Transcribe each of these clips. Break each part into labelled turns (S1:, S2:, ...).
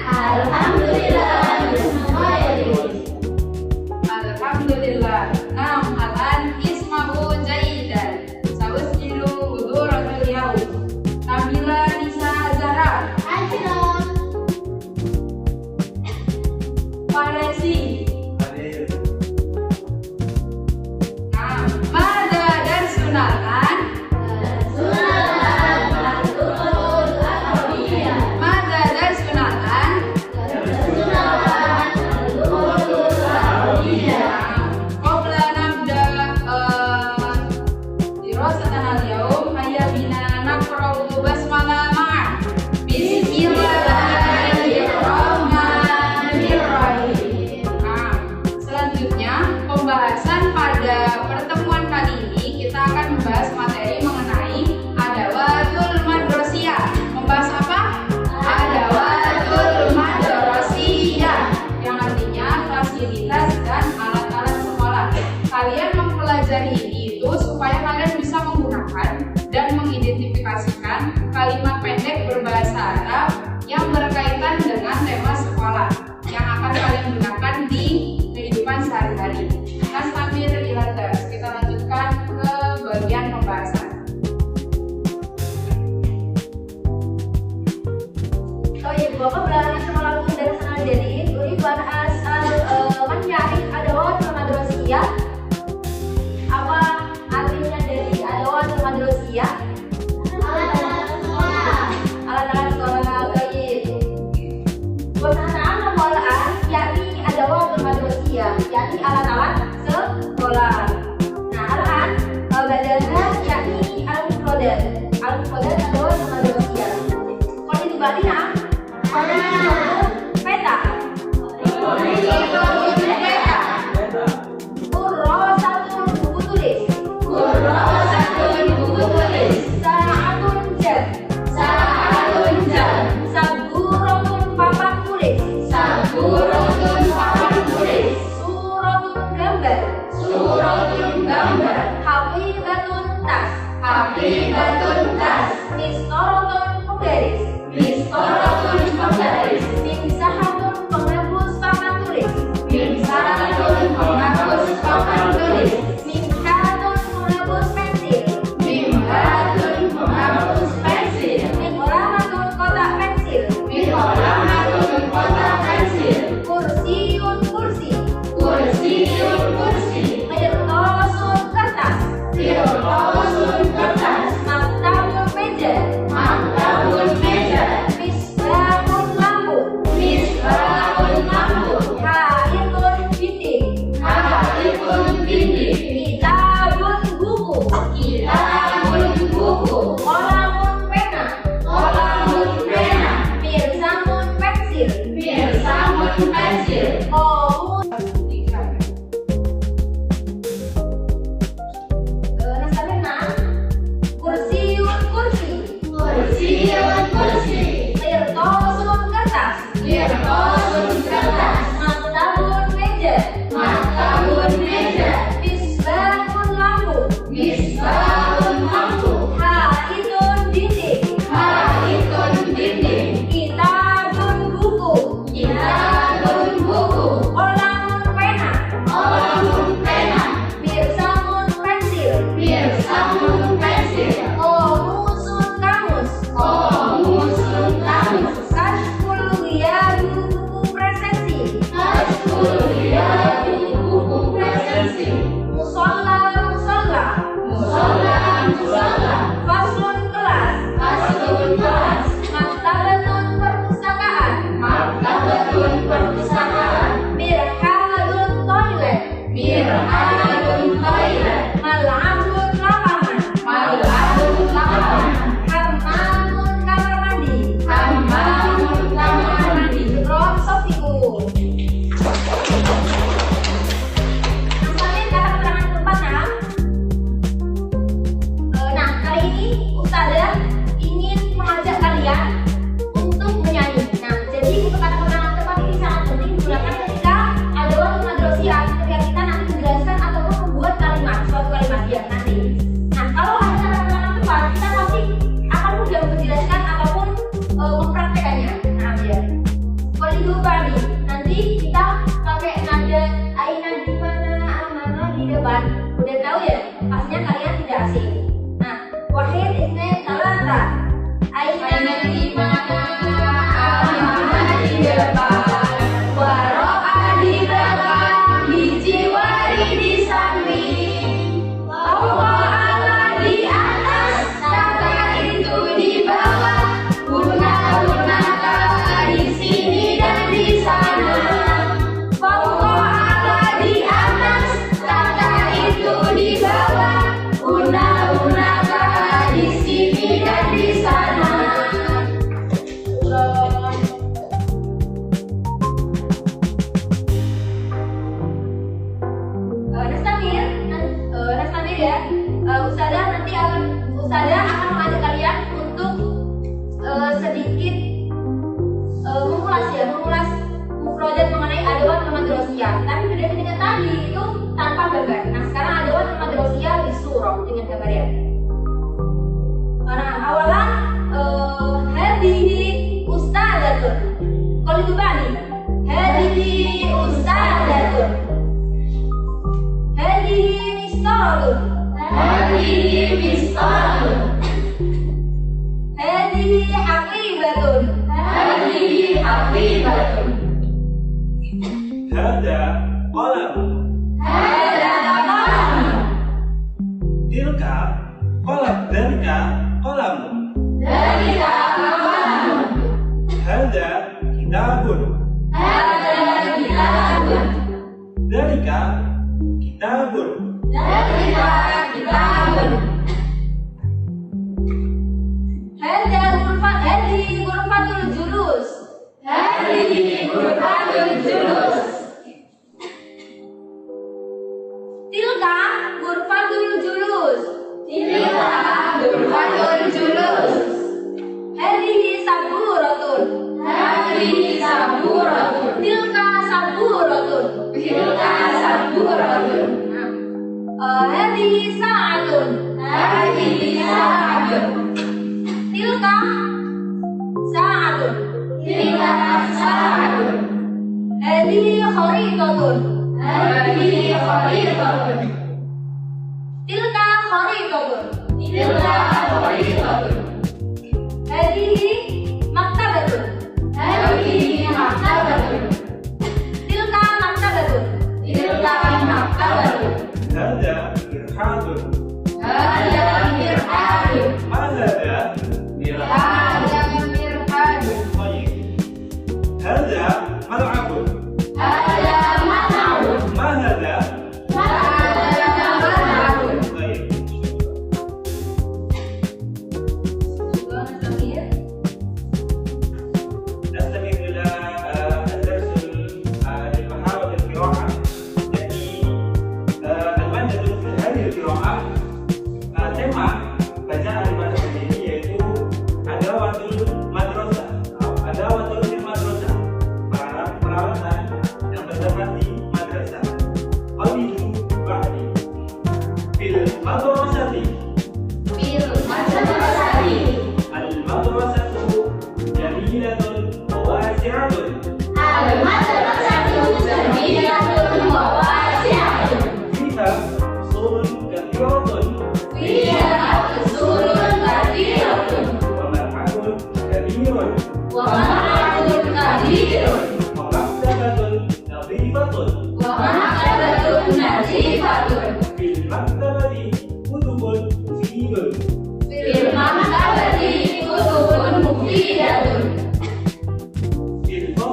S1: Alhamdulillah semua ya Lis.
S2: Alhamdulillah. Nam alan ismahu jaidan. Sawasjilu huduratul yaum. Nabila Nisa Zahra.
S1: Ajram.
S2: Faresi.
S3: Hadir.
S2: Nam mada dan sunatan.
S1: Sunatan Al-Qur'anul Arabiyah.
S2: Mada dan sunatan.
S1: Sunatan Al-Qur'anul Arabiyah.
S2: Qabla nabda dirasatana al-yawm hayya bina naqra'u basmalah ma'a. Bismillahirrahmanirrahim. Nah, selanjutnya pembahasan pada pertemuan kali ini kita akan membahas materi mengenai adawatul madrasiyah. Membahas apa? Adawatul madrasiyah, yang artinya fasilitas dan alat-alat sekolah. Kalian mempelajari ini itu supaya kalian bisa menggunakan dan mengidentifikasikan kalimat pendek berbahasa Arab yang berkaitan dengan tema sekolah yang akan kalian gunakan di kehidupan sehari-hari. Nastamir ila dars. Kita lanjutkan ke bagian pembahasan.
S1: Bapak beralih sekolah dan sanal jadi Uriban asal mencari adawatul madrasiyah. Apa artinya dari adawatul madrasiyah? Alat-alat sekolah. Alat-alat sekolah. Baik. Penataan pengolahan yakni adawatul madrasiyah, yakni alat-alat sekolah. Nah, alat belajarnya yakni al-mufradat. Al-mufradat adawatul madrasiyah. Kalau itu berarti nah peta. Kurrosatun buku tulis. Sa'atun jam. Saburotun papan tulis. Suratun gambar. Hafidatun tas. Mistorotun penggaris. Mimsahatun penghapus papan tulis. Mimsatun penghapus pensil. Mingolamatun kotak pensil. Kursiun kursi. Mirtosun kertas. Maktabun meja. Misbahun lampu. Haitun dinding. Kitabun buku. Kolamun pena. Mirsamun pensil. Komus. Nasalena. Kursiun kursi. Mirtosun kertas. Maktabun meja. Misbahun lampu. Haitun dinding. Kitabun buku. Kolamun pena. Mirsamun pensil. Komusun kamus. Kashful ghiyadu buku presensi. طالبان هذه أستاذة هذه مسطرة هذه حقيبة
S3: هذا قلم تلك قلم ذلك قلم هذا كتاب ذلك كتاب
S1: هذه غرفة الجلوس تلك غرفة الجلوس هذه سبورة تلك سبورة هذه ساعة تلك ساعة هذه خريطة تلك خريطة هذه مكتبة تلك مكتبة
S3: هذا مرحاض ما هذا طيب هذا ملعب ما هذا طيب نستمر إلى الدرس لمحاولة القراءة التي المادة في هذه القراءة tema bacaan di pada ini yaitu adawatul madrasah peralatan yang terdapat di madrasah. Qawidu ba'di fil madrasati al-madrasatu jamilatun wa wasi'atun fiha usulun kathiratun وملعب كبير ومكتبة نظيفة في المكتبة كتب مفيدة في الفصل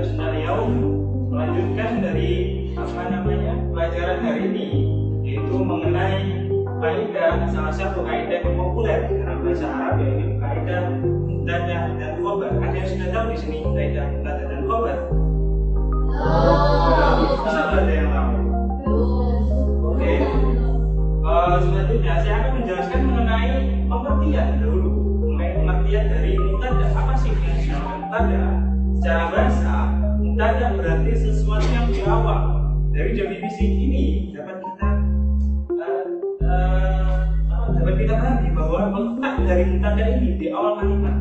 S3: Nasional Riau melanjutkan dari pelajaran hari ini, yaitu mengenai kaidah, salah satu kaidah yang populer dalam bahasa Arab, yaitu kaidah mubtada dan khobar. Ada yang sudah tahu di sini kaidah mubtada dan khobar? Masa ada yang tahu? Oke. Selanjutnya saya akan menjelaskan mengenai pengertian dahulu, mengenai pengertian dari mubtada. Apa sih yang dinamakan mubtada? Secara bahasa, mubtada berarti sesuatu yang di awal. Dari definisi ini dapat kita pahami bahwa letak dari mubtada ini di awal kalimat.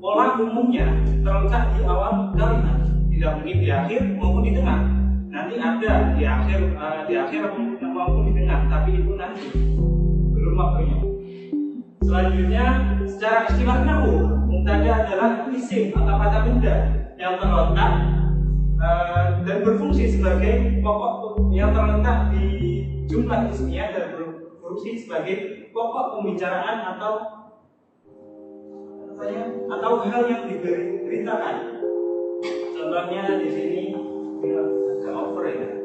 S3: Pola umumnya terletak di awal kalimat, tidak mungkin di akhir maupun di tengah. Nanti ada di akhir maupun di tengah, tapi itu nanti belum waktunya. Selanjutnya, secara istilah nahwu, mubtada adalah isim atau kata benda yang terletak dan berfungsi sebagai pokok yang terletak di jumlah ismiyah dan berfungsi sebagai pokok pembicaraan atau hal yang diberitakan. Contohnya di sini agak over ya.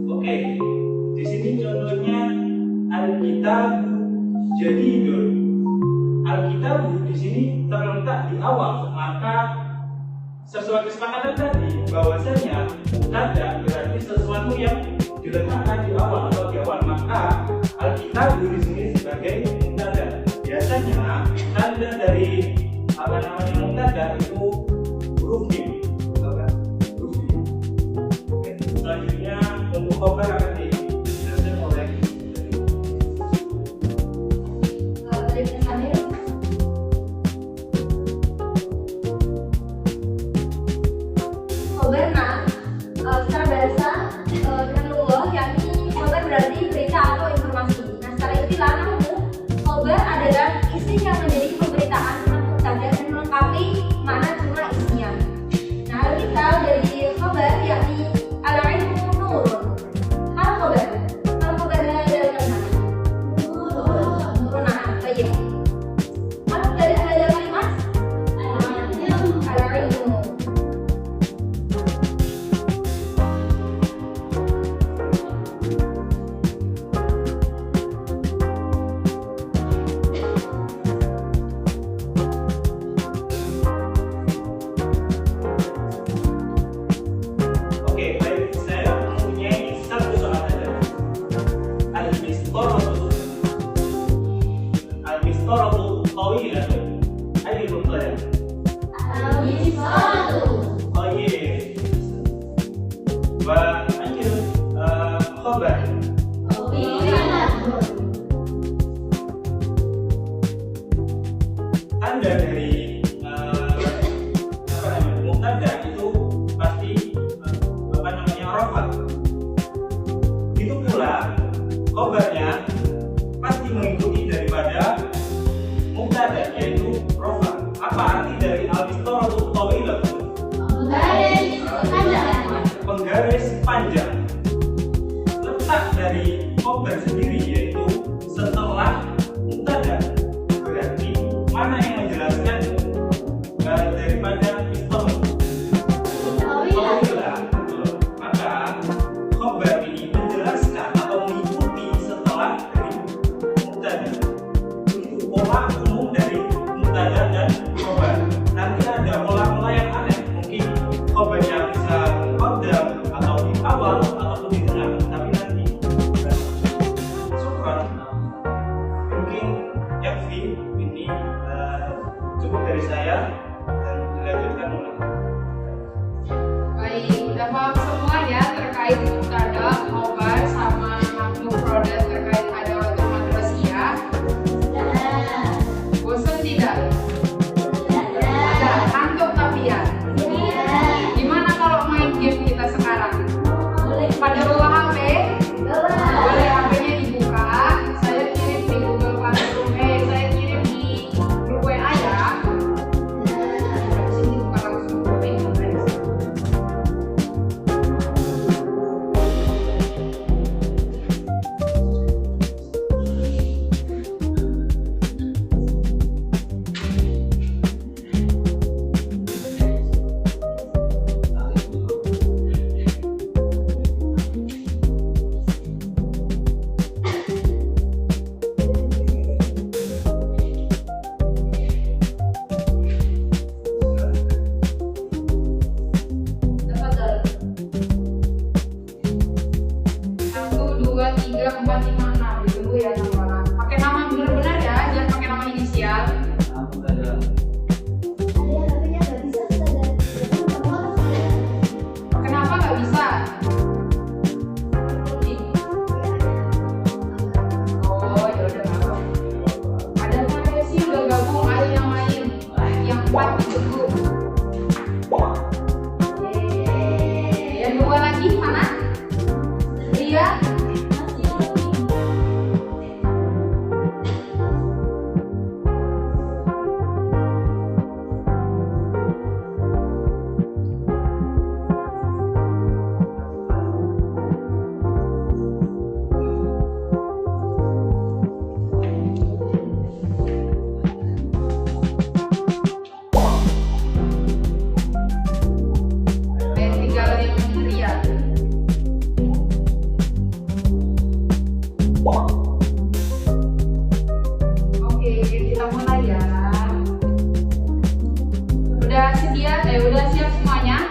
S3: Oke, di sini contohnya Alkitab jadidun. Alkitab di sini terletak di awal, maka sesuai kesepakatan tadi bahwasanya mubtada berarti sesuatu yang diletakkan di awal atau di awal, maka Alkitab di sini sebagai mubtada. Biasanya tanda dari mubtada itu huruf mim. Oke, selanjutnya untuk khobar akan dijelaskan oleh
S1: Khobar, secara bahasa terkenal yakni khobar berarti berita atau informasi. Nah, secara istilah nahwu, khobar adalah isim yang menjadi pemberitaan tentang mubtada dan melengkapi makna jumlah isinya. Nah, kita dari khobar yakni al-ilmu nurun. Hal khobar adalah kalimat nurun. Baik. Hal dari ada kalimat al-ilmu.
S3: Oke, baik, saya mempunyai satu soal saja. Al-mistoratu tawilatun. Ayo mubtada. Tayyib. Wa akhir khabar. Tanda dari mubtada itu pasti rafa. Itu pula khabarnya pasti mengikuti daripada mubtada, yaitu rafa. Apa arti dari al-mistoratu tawilatun? Penggaris panjang. Letak dari khabar sendiri yaitu setelah mubtada. Berarti mana yang menjelaskan daripada mistor? Maka khabar ini menjelaskan atau mengikuti setelah dari mubtada. Begitu pola umum dari mubtada dan khabar. Nanti ada pola-pola yang aneh. Mungkin khabarnya bisa muqaddam atau di awal ataupun di tengah. Tapi nanti syukran. Mungkin yakfi ini cukup dari saya dan dilanjutkan oleh
S2: Baik, udah paham semua ya terkait mubtada, khobar, sama mufradat terkait adawatul madrasiyah. Bosan tidak? Ngantuk tapi ya? Gimana kalau main game kita sekarang? Pada bawa HP? Boleh HP-nya dibuka. Saya kirim di Google Classroom. Saya kirim di grup WA ya. Habis ini buka langsung. Udah siap semuanya?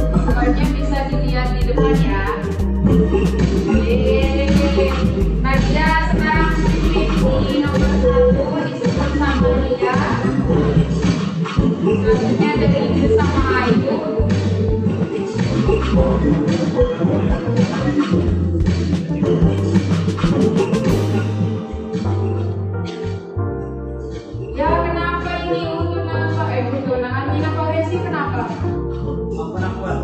S2: Gambarnya bisa dilihat di depan ya. Nadia sekarang pilih nomor 1 disusun sama Lia. Selanjutnya dari Inggris sama Ayu. Ya kenapa ini tunangan Mina Fahrezi kenapa?
S3: Pengakuan.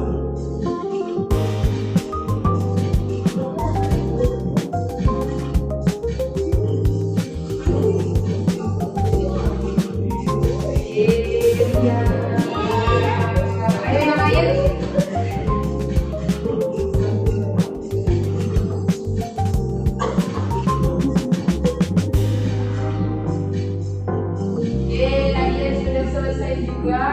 S2: Ayo yang lain. Nadia sudah selesai juga.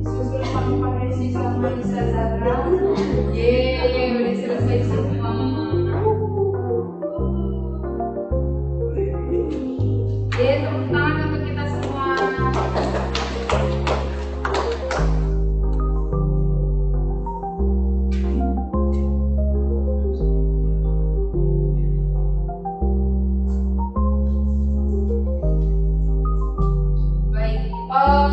S2: Disusul sama Fahrezi sama Nisa Zahra. Udah selesai semua. Tepuk tangan untuk kita semua.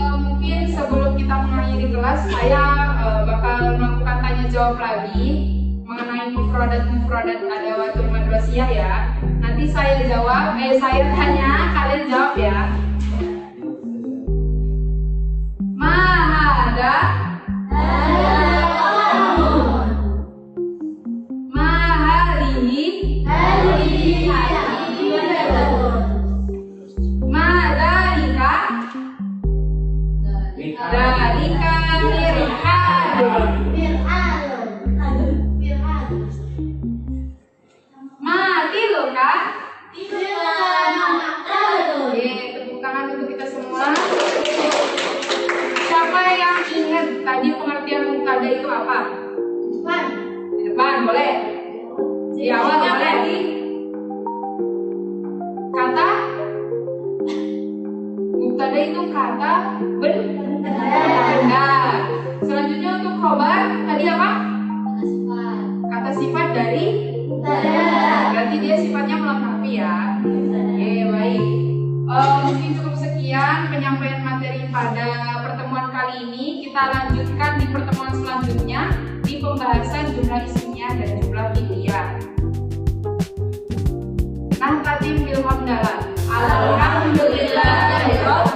S2: Mungkin sebelum kita mengakhiri kelas, saya bakal melakukan tanya jawab lagi mengenai mufradat adawat madrasiyah ya. Nanti saya saya tanya, kalian jawab ya. Mahada maharihi madarika dalika mati loh kak. Tepuk tangan untuk kita semua. Siapa yang ingat tadi pengertian mubtada itu apa? Di depan boleh. Di awal boleh. Kata mubtada itu kata benar. Selanjutnya untuk khobar tadi apa? Kata sifat dari berarti dia sifatnya melengkapi ya. Baik. Mungkin cukup sekian penyampaian materi pada pertemuan kali ini. Kita lanjutkan di pertemuan selanjutnya di pembahasan jumlah isimnya dan jumlah fi'liyah. Nah, tatim bil hamdalah. Alhamdulillah.